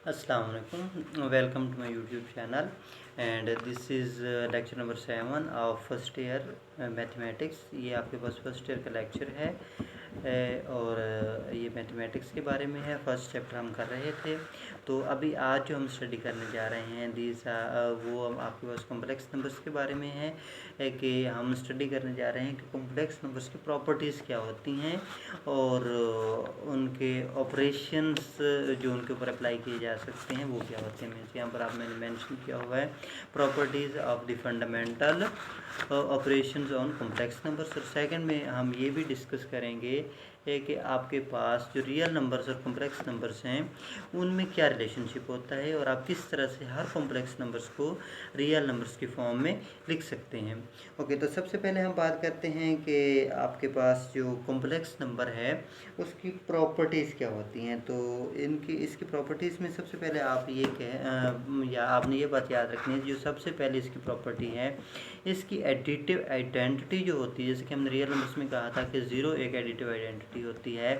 Assalamu alaikum. Welcome to my YouTube channel, and this is lecture number 7 of first year mathematics. ये आपके पास first year का lecture है और ये mathematics के बारे में है। फर्स्ट चैप्टर हम कर रहे थे। तो अभी आज जो हम स्टडी करने जा रहे हैं वो आपके पास कॉम्प्लेक्स नंबर्स के बारे में है कि हम स्टडी करने जा रहे हैं कि कॉम्प्लेक्स नंबर्स की प्रॉपर्टीज़ क्या होती हैं और उनके ऑपरेशंस जो उनके ऊपर अप्लाई किए जा सकते हैं वो क्या होते हैं। मीन्स यहाँ पर आप मैंने मेंशन किया हुआ है properties of the fundamental operations on complex numbers. और सेकंड में हम ये भी डिस्कस करेंगे कि आपके पास जो रियल नंबर्स और कॉम्प्लेक्स नंबर्स हैं उनमें क्या रिलेशनशिप होता है और आप किस तरह से हर कॉम्प्लेक्स नंबर्स को रियल नंबर्स की फॉर्म में लिख सकते हैं। ओके, तो सबसे पहले हम बात करते हैं कि आपके पास जो कॉम्प्लेक्स नंबर है उसकी प्रॉपर्टीज़ क्या होती हैं। तो इसकी प्रॉपर्टीज़ में सबसे पहले आप या आपने ये बात याद रखनी है, जो सबसे पहले इसकी प्रॉपर्टी है इसकी एडिटिव आइडेंटिटी जो होती है। जैसे कि हमने रियल नंबर्स में कहा था कि 0 एक एडिटिव आइडेंटिटी होती है।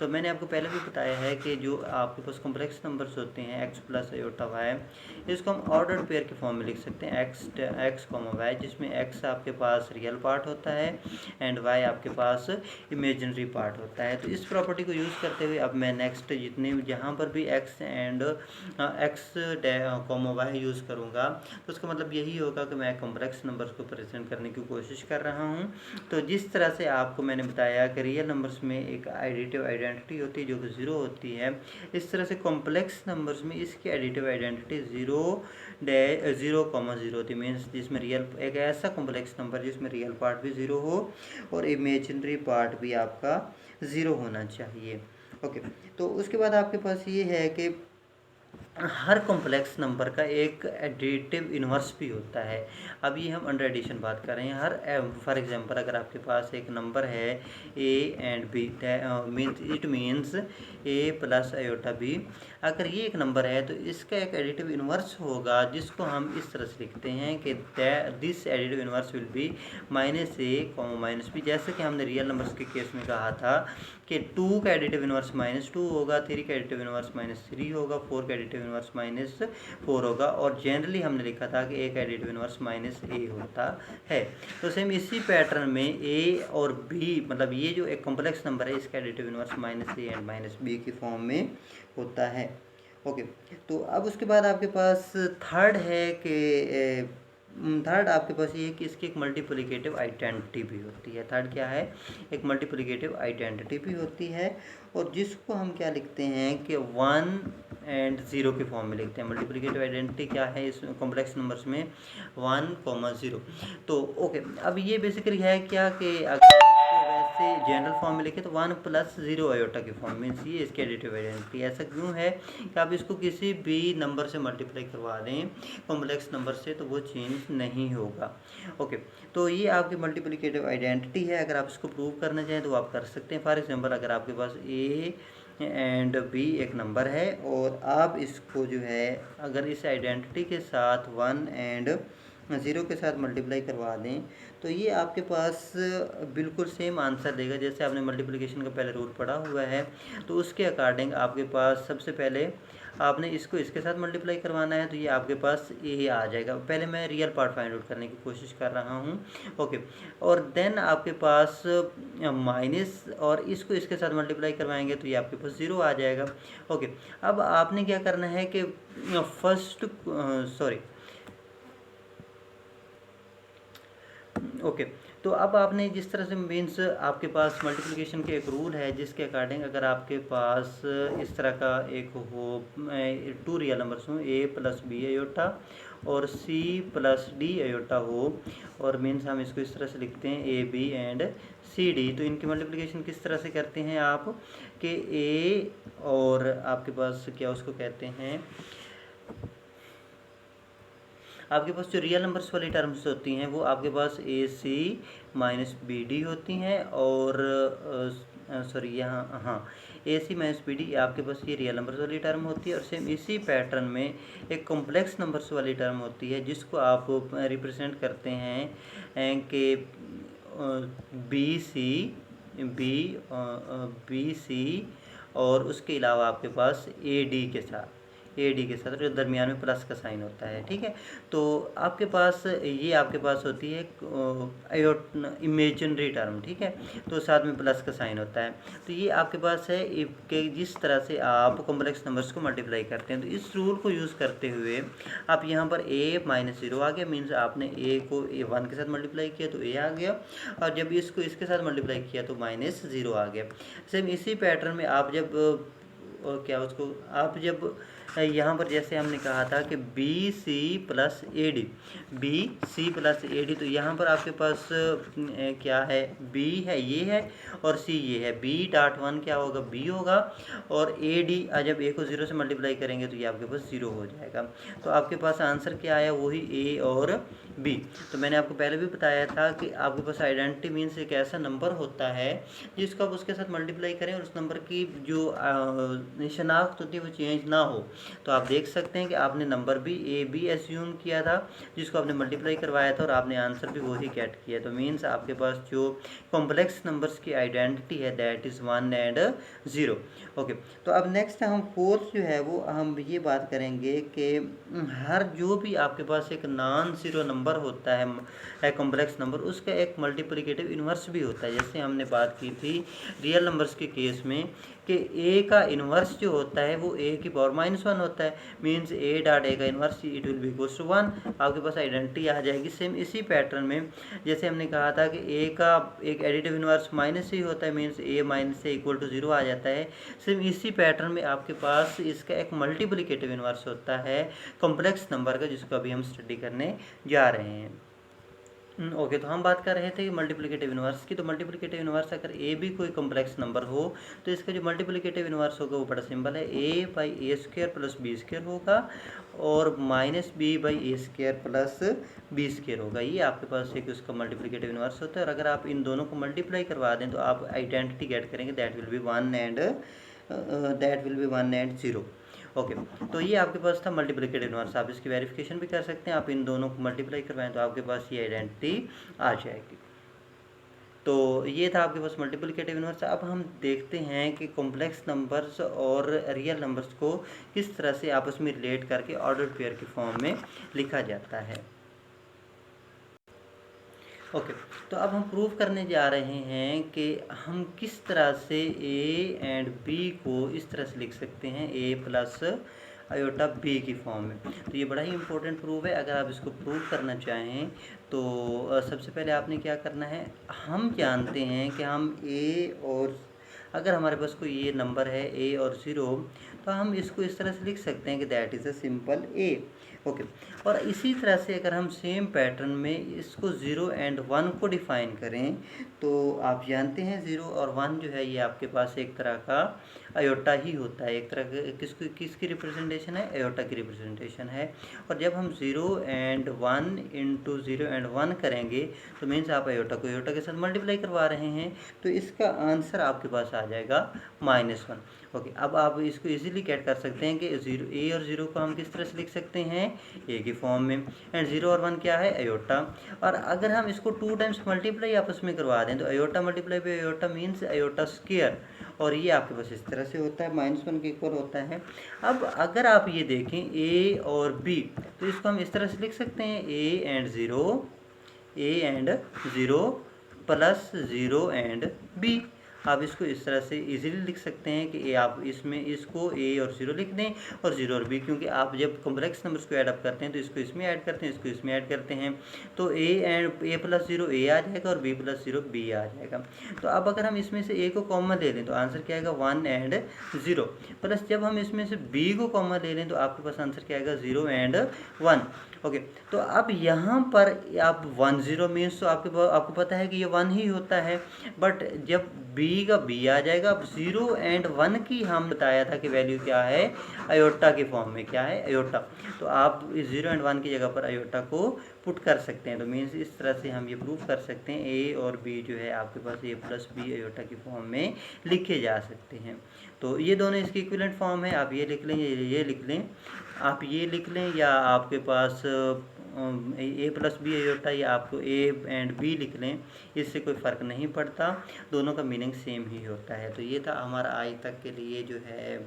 तो मैंने आपको पहले भी बताया है कि जो आपके पास कॉम्प्लेक्स नंबर्स होते हैं x प्लस आयोटा y, इसको हम ऑर्डर्ड पेयर के फॉर्म में लिख सकते हैं x कॉमा y, जिसमें x आपके पास रियल पार्ट होता है एंड y आपके पास इमेजिनरी पार्ट होता है। तो इस प्रॉपर्टी को यूज़ करते हुए अब मैं नेक्स्ट जहाँ पर भी x and x comma y use करूँगा तो उसका मतलब यही होगा कि मैं कॉम्प्लेक्स नंबर्स को प्रेजेंट करने की कोशिश कर रहा हूँ। तो जिस तरह से आपको मैंने बताया कि रियल नंबर्स में एक एडिटिव आइडेंटिटी होती है जो कि 0 होती है, इस तरह से कॉम्प्लेक्स नंबर्स में इसकी एडिटिव आइडेंटिटी 0,0 होती है। मीन्स जिसमें रियल एक ऐसा कॉम्प्लेक्स नंबर जिसमें रियल पार्ट भी 0 हो और इमेजिनरी पार्ट भी आपका 0 होना चाहिए। ओके, तो उसके बाद आपके पास ये है कि हर कॉम्प्लेक्स नंबर का एक एडिटिव इन्वर्स भी होता है। अब ये हम अंडर एडिशन बात कर रहे हैं। फॉर एग्जांपल अगर आपके पास एक नंबर है a and b, it means a plus iota b। अगर ये एक नंबर है तो इसका एक एडिटिव इन्वर्स होगा जिसको हम इस तरह से लिखते हैं कि this additive inverse will be -a, -b। जैसे कि हमने रियल नंबर्स के केस में कहा था कि 2 का एडिटिव इन्वर्स -2 होगा, 3 का एडिटिव इन्वर्स -3 होगा, 4 का एडिटिव इन्वर्स -4 होगा और जनरली हमने लिखा था कि एक एडिटिव इन्वर्स -a होता है। तो सेम इसी पैटर्न में a और b, मतलब ये जो एक कॉम्प्लेक्स नंबर है इसका additive inverse -a and -b की फॉर्म में होता है। ओके, तो अब उसके बाद आपके पास थर्ड है कि थर्ड आपके पास ये है कि इसकी एक मल्टीप्लिकेटिव आइडेंटिटी भी होती है। थर्ड क्या है? एक मल्टीप्लिकेटिव आइडेंटिटी भी होती है और जिसको हम क्या लिखते हैं कि 1 एंड 0 के फॉर्म में लिखते हैं। मल्टीप्लिकेटिव आइडेंटिटी क्या है इस कॉम्प्लेक्स नंबर्स में? 1,0। तो ओके, अब ये बेसिकली है क्या कि अगर वैसे जनरल फॉर्म में लिखे तो 1 + 0 आयोटा की फॉर्म मीन्स ये इसकी एडिटिव आइडेंटिटी। ऐसा क्यों है कि आप इसको किसी भी नंबर से मल्टीप्लाई करवा दें कॉम्प्लेक्स नंबर से तो वो चेंज नहीं होगा। ओके, तो ये आपकी मल्टीप्लिकेटिव आइडेंटिटी है। अगर आप इसको प्रूव करना चाहें तो आप कर सकते हैं। फॉर एग्जांपल अगर आपके पास a एंड b एक नंबर है और आप इसको जो है अगर इस आइडेंटिटी के साथ 1 एंड 0 के साथ मल्टीप्लाई करवा दें तो ये आपके पास बिल्कुल सेम आंसर देगा जैसे आपने मल्टीप्लिकेशन का पहले रूल पढ़ा हुआ है। तो उसके अकॉर्डिंग आपके पास सबसे पहले आपने इसको इसके साथ मल्टीप्लाई करवाना है तो ये आपके पास ये आ जाएगा। पहले मैं रियल पार्ट फाइंड आउट करने की कोशिश कर रहा हूँ। ओके, और देन आपके पास माइनस और इसको इसके साथ मल्टीप्लाई करवाएंगे तो ये आपके पास 0 आ जाएगा। ओके, अब आपने क्या करना है कि ओके, तो अब आपने जिस तरह से मीन्स आपके पास मल्टीप्लिकेशन के एक रूल है जिसके अकॉर्डिंग अगर आपके पास इस तरह का एक हो 2 रियल नंबर्स हों a + b आयोटा और c + d आयोटा हो और मीन्स हम इसको इस तरह से लिखते हैं a b and c d। तो इनकी मल्टीप्लिकेशन किस तरह से करते हैं आप कि a और आपके पास क्या उसको कहते हैं, आपके पास जो रियल नंबर्स वाली टर्म्स होती हैं वो आपके पास AC - BD होती हैं और AC - BD आपके पास ये रियल नंबर्स वाली टर्म होती है। और सेम इसी पैटर्न में एक कॉम्प्लेक्स नंबर्स वाली टर्म होती है जिसको आप रिप्रेजेंट करते हैं कि BC और उसके अलावा आपके पास AD के साथ ए डी के साथ, जो दरमियान में प्लस का साइन होता है, ठीक है। तो आपके पास ये आपके पास होती है इमेजिनरी टर्म, ठीक है, तो साथ में प्लस का साइन होता है। तो ये आपके पास है कि जिस तरह से आप कॉम्प्लेक्स नंबर्स को मल्टीप्लाई करते हैं, तो इस रूल को यूज़ करते हुए आप यहाँ पर a माइनस 0 आ गया, मीन्स आपने a को a1 के साथ मल्टीप्लाई किया तो a आ गया, और जब इसको इसके साथ मल्टीप्लाई किया तो माइनस 0 आ गया। सेम इसी पैटर्न में आप जब और क्या उसको आप जब यहाँ पर जैसे हमने कहा था कि B C plus A D, B C plus A D, तो यहाँ पर आपके पास क्या है, बी है ये है और सी ये है, बी डॉट वन क्या होगा, बी होगा, और ए डी जब ए को 0 से मल्टीप्लाई करेंगे तो ये आपके पास 0 हो जाएगा। तो आपके पास आंसर क्या आया, वही ए और बी। तो मैंने आपको पहले भी बताया था कि आपके पास आइडेंटिटी मीन्स एक ऐसा नंबर होता है जिसको आप उसके साथ मल्टीप्लाई करें और उस नंबर की जो शनाख्त होती है वो चेंज ना हो। तो आप देख सकते हैं कि आपने नंबर भी ए बी एज्यूम किया था, जिसको आपने मल्टीप्लाई करवाया था, और आपने आंसर भी वही गेट किया। तो मीन्स आपके पास जो कॉम्प्लेक्स नंबर्स की आइडेंटिटी है दैट इज़ 1 एंड 0। ओके, तो अब नेक्स्ट हम फोर्थ जो है वो हम ये बात करेंगे कि हर जो भी आपके पास एक नॉन ज़ीरो नंबर होता है कॉम्प्लेक्स नंबर, उसका एक मल्टीप्लिकेटिव इन्वर्स भी होता है। जैसे हमने बात की थी रियल नंबर्स के केस में कि a का इन्वर्स जो होता है वो a की पावर -1 होता है, मीन्स a डॉट a का inverse it will be equals to 1। आपके पास आइडेंटिटी आ जाएगी। सेम इसी पैटर्न में जैसे हमने कहा था कि a का एक एडिटिव इन्वर्स माइनस ही होता है, मीन्स a माइनस से इक्वल टू 0 आ जाता है। सेम इसी पैटर्न में आपके पास इसका एक मल्टीप्लिकेटिव इन्वर्स होता है कॉम्प्लेक्स नंबर का, जिसको अभी हम स्टडी करने जा रहे हैं। ओके, तो हम बात कर रहे थे मल्टीप्लिकेटिव इन्वर्स की। तो मल्टीप्लिकेटिव इन्वर्स अगर ए भी कोई कॉम्प्लेक्स नंबर हो तो इसका जो मल्टीप्लिकेटिव इन्वर्स होगा वो बड़ा सिंपल है, a by A square plus B square होगा और minus B by A square plus B square होगा। ये आपके पास एक उसका मल्टीप्लिकेटिव इन्वर्स होता है, और अगर आप इन दोनों को मल्टीप्लाई करवा दें तो आप आइडेंटिटी गेट करेंगे that will be 1 and 0। Okay, तो ये आपके पास था मल्टीप्लिकेटिव इन्वर्स। आप इसकी वेरिफिकेशन भी कर सकते हैं, आप इन दोनों को मल्टीप्लाई करवाएं तो आपके पास ये आइडेंटिटी आ जाएगी। तो ये था आपके पास मल्टीप्लिकेटिव इन्वर्स। अब हम देखते हैं कि कॉम्प्लेक्स नंबर्स और रियल नंबर्स को किस तरह से आपस में रिलेट करके ऑर्डर्ड पेयर के फॉर्म में लिखा जाता है। ओके, तो अब हम प्रूव करने जा रहे हैं कि हम किस तरह से a एंड b को इस तरह से लिख सकते हैं, a प्लस आयोटा b की फॉर्म में। तो ये बड़ा ही इंपॉर्टेंट प्रूव है। अगर आप इसको प्रूव करना चाहें तो सबसे पहले आपने क्या करना है, हम जानते हैं कि हम a और अगर हमारे पास कोई ये नंबर है a और 0, तो हम इसको इस तरह से लिख सकते हैं कि that is a simple a। Okay, और इसी तरह से अगर हम सेम पैटर्न में इसको 0 एंड 1 को डिफ़ाइन करें तो आप जानते हैं 0 और 1 जो है ये आपके पास एक तरह का आयोटा ही होता है, एक तरह का किसकी रिप्रेजेंटेशन है, आयोटा की रिप्रेजेंटेशन है। और जब हम 0 एंड 1 इंटू 0 एंड 1 करेंगे तो मीन्स आप आयोटा को आयोटा के साथ मल्टीप्लाई करवा रहे हैं, तो इसका आंसर आपके पास आ जाएगा -1। ओके, अब आप इसको इजीली कैट कर सकते हैं कि a और 0 को हम किस तरह से लिख सकते हैं, a की फॉर्म में, एंड 0 और 1 क्या है, आयोटा। और अगर हम इसको 2 टाइम्स मल्टीप्लाई आपस में करवा दें तो iota multiply by iota means iota square, और ये आपके पास इस तरह से होता है, -1 के इक्वल होता है। अब अगर आप ये देखें a और b, तो इसको हम इस तरह से लिख सकते हैं a and 0 plus 0 and b। आप इसको इस तरह से इजीली लिख सकते हैं कि आप इसमें इसको a और 0 लिख दें और 0 और b, क्योंकि आप जब कॉम्प्लेक्स नंबर्स को ऐड अप करते हैं तो इसको इसमें ऐड करते हैं, इसको इसमें ऐड करते हैं, तो a प्लस 0 a आ जाएगा और b प्लस 0 b आ जाएगा। तो अब अगर हम इसमें से a को कॉमन ले लें तो आंसर क्या आएगा, 1 एंड 0, प्लस जब हम इसमें से b को कॉमन ले लें तो आपके पास आंसर क्या आएगा, 0 एंड 1। ओके, तो अब यहाँ पर आप 1 0 मीन्स तो आपको पता है कि ये 1 ही होता है, बट जब b का b आ जाएगा। अब 0 एंड 1 की हम बताया था कि वैल्यू क्या है, आयोटा के फॉर्म में, क्या है, आयोटा। तो आप 0 एंड 1 की जगह पर आयोटा को पुट कर सकते हैं। तो मीन्स इस तरह से हम ये प्रूव कर सकते हैं a और b जो है आपके पास a प्लस b आयोटा की फॉर्म में लिखे जा सकते हैं। तो ये दोनों इसकी इक्विवेलेंट फॉर्म है, आप ये लिख लें, ये लिख लें, आप ये लिख लें, या आपके पास a प्लस बी आयोटा, या आपको a एंड b लिख लें, इससे कोई फ़र्क नहीं पड़ता, दोनों का मीनिंग सेम ही होता है। तो ये था हमारा आज तक के लिए जो है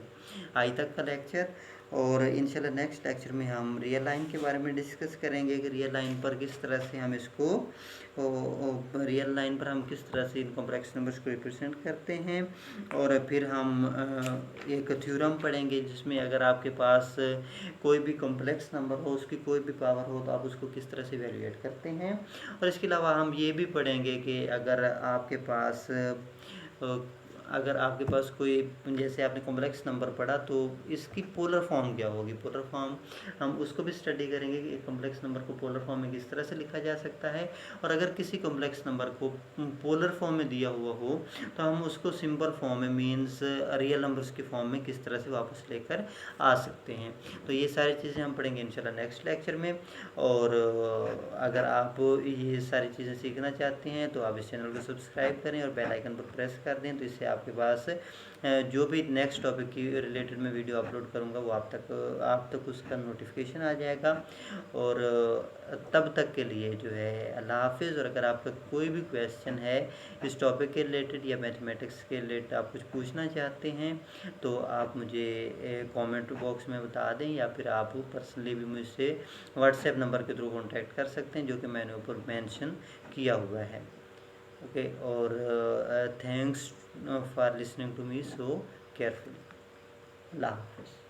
आई तक का लेक्चर। और इंशाल्लाह नेक्स्ट लेक्चर में हम रियल लाइन के बारे में डिस्कस करेंगे कि रियल लाइन पर किस तरह से हम इसको रियल लाइन पर हम किस तरह से इन कॉम्प्लेक्स नंबर्स को रिप्रेजेंट करते हैं। और फिर हम एक थ्योरम पढ़ेंगे जिसमें अगर आपके पास कोई भी कॉम्प्लेक्स नंबर हो, उसकी कोई भी पावर हो, तो आप उसको किस तरह से वैल्यूएट करते हैं। और इसके अलावा हम ये भी पढ़ेंगे कि अगर आपके पास कोई, जैसे आपने कॉम्प्लेक्स नंबर पढ़ा तो इसकी पोलर फॉर्म क्या होगी, पोलर फॉर्म हम उसको भी स्टडी करेंगे कि एक कॉम्प्लेक्स नंबर को पोलर फॉर्म में किस तरह से लिखा जा सकता है। और अगर किसी कॉम्प्लेक्स नंबर को पोलर फॉर्म में दिया हुआ हो तो हम उसको सिंपल फॉर्म में, मीन्स रियल नंबर्स की फॉर्म में किस तरह से वापस लेकर आ सकते हैं। तो ये सारी चीज़ें हम पढ़ेंगे इंशाल्लाह नेक्स्ट लेक्चर में। और अगर आप ये सारी चीज़ें सीखना चाहते हैं तो आप इस चैनल को सब्सक्राइब करें और बेल आइकन पर प्रेस कर दें, तो इससे आपके पास जो भी नेक्स्ट टॉपिक की रिलेटेड मैं वीडियो अपलोड करूँगा वो आप तक उसका नोटिफिकेशन आ जाएगा। और तब तक के लिए जो है अल्लाह हाफिज़। और अगर आपका कोई भी क्वेश्चन है इस टॉपिक के रिलेटेड या मैथमेटिक्स के रिलेटेड आप कुछ पूछना चाहते हैं तो आप मुझे कमेंट बॉक्स में बता दें, या फिर आप पर्सनली भी मुझसे व्हाट्सएप नंबर के थ्रू कांटेक्ट कर सकते हैं जो कि मैंने ऊपर मेंशन किया हुआ है। ओके, और thanks for listening to me so carefully. अल्लाह हाफिज़।